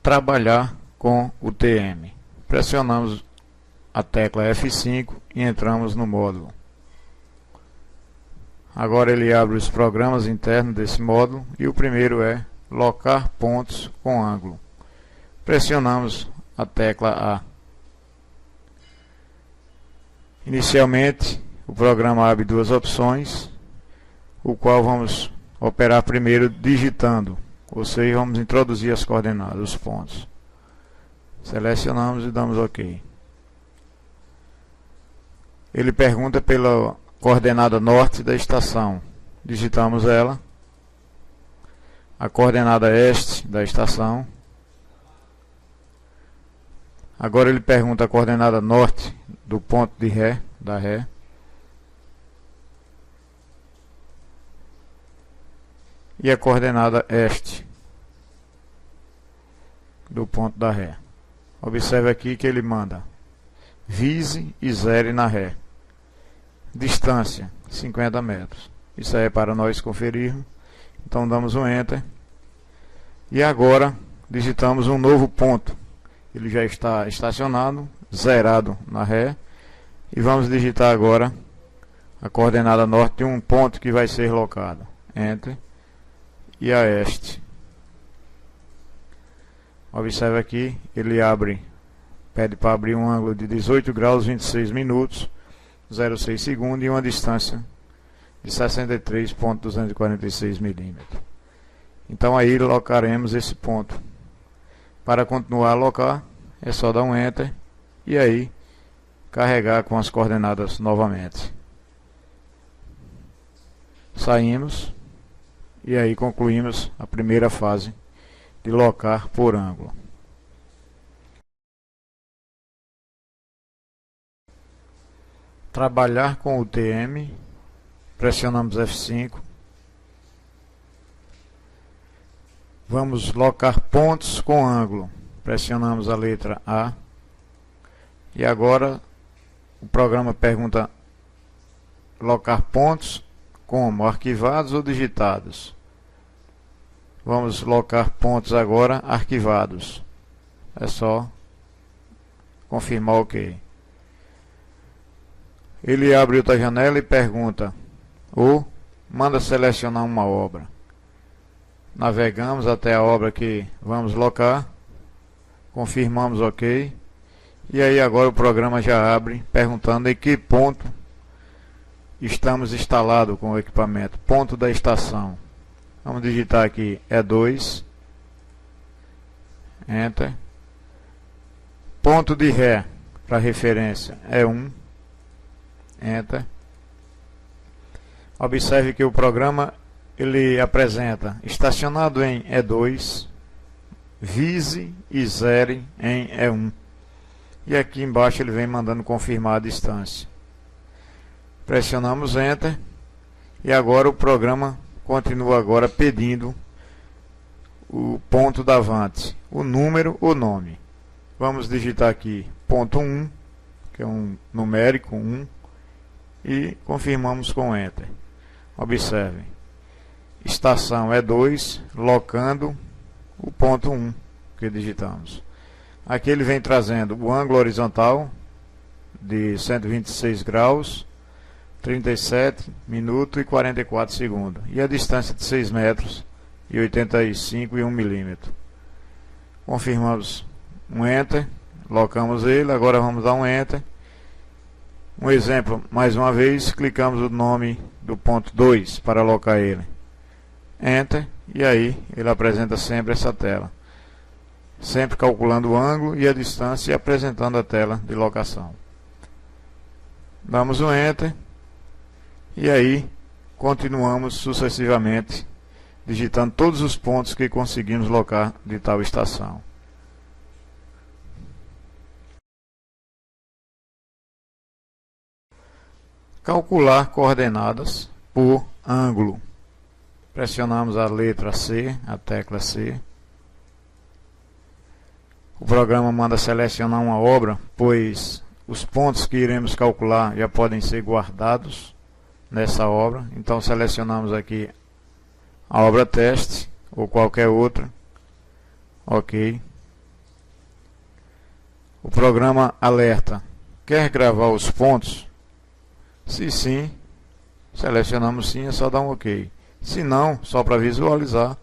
trabalhar com o TM. Pressionamos a tecla F5 e entramos no módulo. Agora ele abre os programas internos desse módulo e o primeiro é locar pontos com ângulo. Pressionamos a tecla A. Inicialmente o programa abre duas opções, o qual vamos operar primeiro digitando, ou seja, vamos introduzir as coordenadas, os pontos. Selecionamos e damos OK. Ele pergunta pela coordenada norte da estação. Digitamos ela. A coordenada este da estação. Agora ele pergunta a coordenada norte do ponto de ré, da ré. E a coordenada este do ponto da ré. Observe aqui que ele manda vise e zere na ré. Distância 50 metros. Isso aí é para nós conferirmos. Então damos um Enter. E agora digitamos um novo ponto. Ele já está estacionado, zerado na ré. E vamos digitar agora a coordenada norte de um ponto que vai ser locado. Enter. E a este. Observe aqui, ele pede para abrir um ângulo de 18 graus 26 minutos, 0,6 segundos e uma distância de 63,246 milímetros. Então aí locaremos esse ponto. Para continuar a locar, é só dar um Enter e aí carregar com as coordenadas novamente. Saímos e aí concluímos a primeira fase de locar por ângulo. Trabalhar com o TM, pressionamos F5. Vamos locar pontos com ângulo, pressionamos a letra A. E agora o programa pergunta locar pontos como arquivados ou digitados. Vamos locar pontos agora arquivados. É só confirmar OK. Ele abre outra janela e pergunta ou manda selecionar uma obra. Navegamos até a obra que vamos locar. Confirmamos OK. E aí agora o programa já abre perguntando em que ponto estamos instalados com o equipamento. Ponto da estação. Vamos digitar aqui E2, Enter. Ponto de ré, para referência, E1, Enter. Observe que o programa ele apresenta estacionado em E2, vise e zere em E1. E aqui embaixo ele vem mandando confirmar a distância. Pressionamos Enter e agora o programa continua agora pedindo o ponto da Avante, o número, o nome. Vamos digitar aqui ponto 1, que é um numérico 1, e confirmamos com Enter. Observem, estação E2, locando o ponto 1 que digitamos. Aqui ele vem trazendo o ângulo horizontal de 126 graus, 37 minutos e 44 segundos. E a distância de 6 metros e 85 e 1 milímetro. Confirmamos um Enter. Locamos ele. Agora vamos dar um Enter. Um exemplo, mais uma vez, clicamos o nome do ponto 2 para locar ele. Enter. E aí ele apresenta sempre essa tela. Sempre calculando o ângulo e a distância e apresentando a tela de locação. Damos um Enter. E aí, continuamos sucessivamente, digitando todos os pontos que conseguimos locar de tal estação. Calcular coordenadas por ângulo. Pressionamos a letra C, a tecla C. O programa manda selecionar uma obra, pois os pontos que iremos calcular já podem ser guardados nessa obra. Então selecionamos aqui a obra teste ou qualquer outra. OK. programa alerta: quer gravar os pontos? Se sim, selecionamos sim, é só dar um OK. Se não, só para visualizar,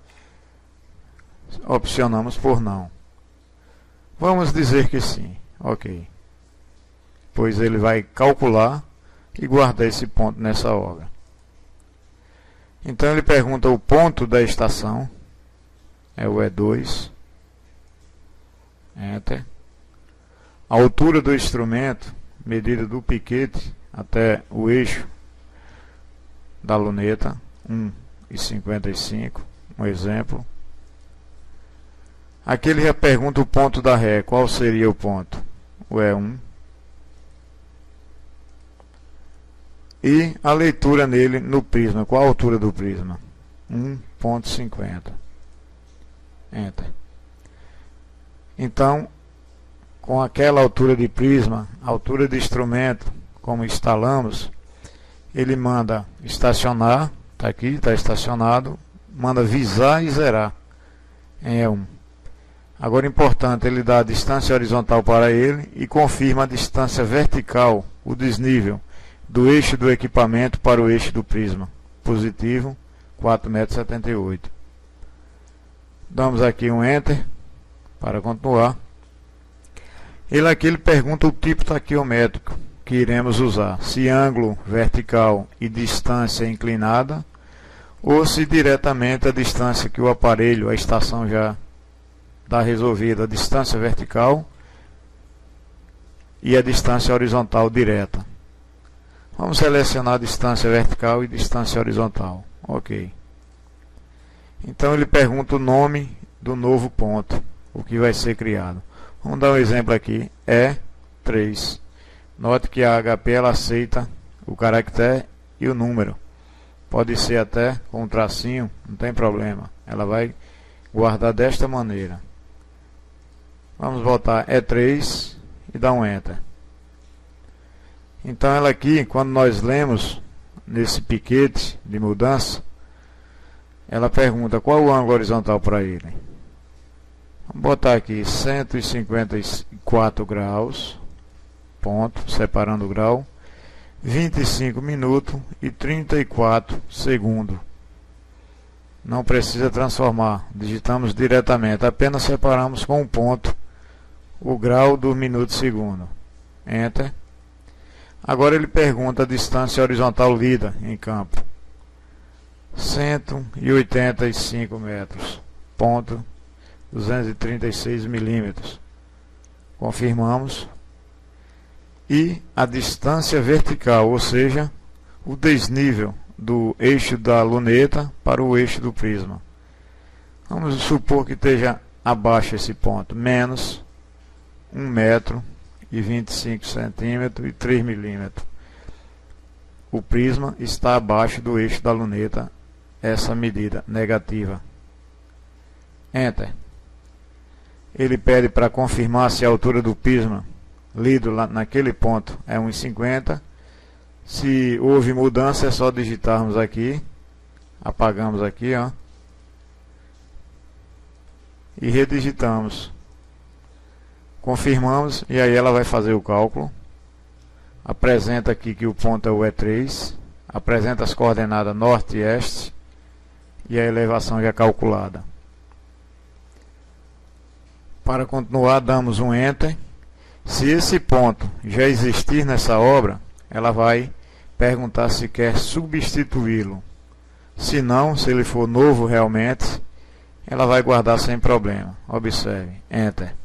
opcionamos por não. Vamos dizer que sim, OK. Pois ele vai calcular e guardar esse ponto nessa obra. Então ele pergunta o ponto da estação, é o E2, Enter. A altura do instrumento, medida do piquete até o eixo da luneta, 1,55, um exemplo. Aqui ele já pergunta o ponto da ré, qual seria o ponto? O E1. E a leitura nele no prisma, qual a altura do prisma? 1,50. Enter. Então, com aquela altura de prisma, altura de instrumento, como instalamos, ele manda estacionar, está aqui, está estacionado, manda visar e zerar em E1. Agora, importante, ele dá a distância horizontal para ele e confirma a distância vertical, o desnível, do eixo do equipamento para o eixo do prisma. Positivo, 4,78 m. Damos aqui um Enter para continuar. Ele pergunta o tipo taquiométrico que iremos usar, se ângulo vertical e distância inclinada, ou se diretamente a distância que o aparelho, a estação já está resolvida, a distância vertical e a distância horizontal direta. Vamos selecionar a distância vertical e distância horizontal. OK. Então ele pergunta o nome do novo ponto, o que vai ser criado. Vamos dar um exemplo aqui, E3. Note que a HP ela aceita o caractere e o número. Pode ser até com um tracinho, não tem problema. Ela vai guardar desta maneira. Vamos voltar E3 e dar um Enter. Então ela aqui, quando nós lemos nesse piquete de mudança, ela pergunta qual o ângulo horizontal para ele. Vamos botar aqui 154 graus, ponto, separando o grau, 25 minutos e 34 segundos. Não precisa transformar, digitamos diretamente, apenas separamos com um ponto o grau do minuto segundo. Enter. Agora ele pergunta a distância horizontal lida em campo. 185 metros, ponto 236 milímetros. Confirmamos. E a distância vertical, ou seja, o desnível do eixo da luneta para o eixo do prisma. Vamos supor que esteja abaixo esse ponto, menos 1 metro e 25 centímetros e 3 milímetros. O prisma está abaixo do eixo da luneta, essa medida negativa. Enter. Ele pede para confirmar se a altura do prisma lido lá naquele ponto é 1,50. Se houve mudança é só digitarmos aqui, apagamos aqui, ó, e redigitamos. Confirmamos e aí ela vai fazer o cálculo. Apresenta aqui que o ponto é o E3, apresenta as coordenadas norte e este e a elevação já calculada. Para continuar, damos um Enter. Se esse ponto já existir nessa obra, ela vai perguntar se quer substituí-lo. Se não, se ele for novo realmente, ela vai guardar sem problema. Observe, Enter.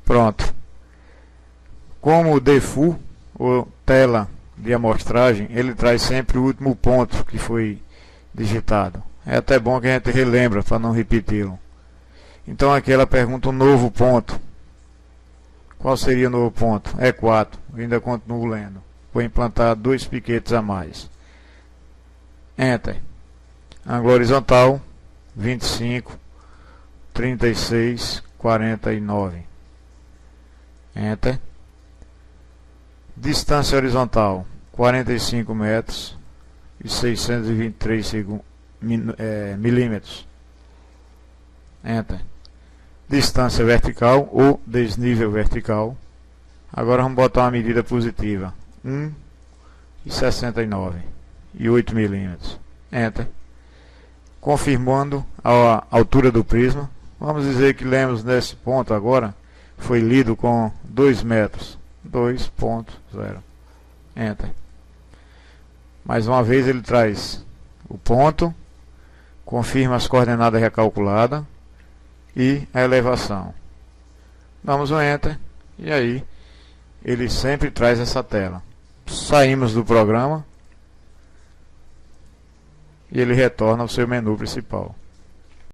Pronto. Como o default, ou tela de amostragem, ele traz sempre o último ponto que foi digitado. É até bom que a gente relembra para não repeti-lo. Então aqui ela pergunta um novo ponto. Qual seria o novo ponto? E4. Eu ainda continuo lendo. Vou implantar 2 piquetes a mais. Enter. Ângulo horizontal 25, 36, 49. Enter. Distância horizontal 45 metros e 623 milímetros. Enter. distância vertical ou desnível vertical. Agora vamos botar uma medida positiva, 1,69 e 8 milímetros. Enter. Confirmando a altura do prisma. Vamos dizer que lemos nesse ponto agora, foi lido com 2 metros. 2.0. Enter. Mais uma vez ele traz o ponto, confirma as coordenadas recalculadas e a elevação. Damos um Enter e aí ele sempre traz essa tela. Saímos do programa e ele retorna ao seu menu principal.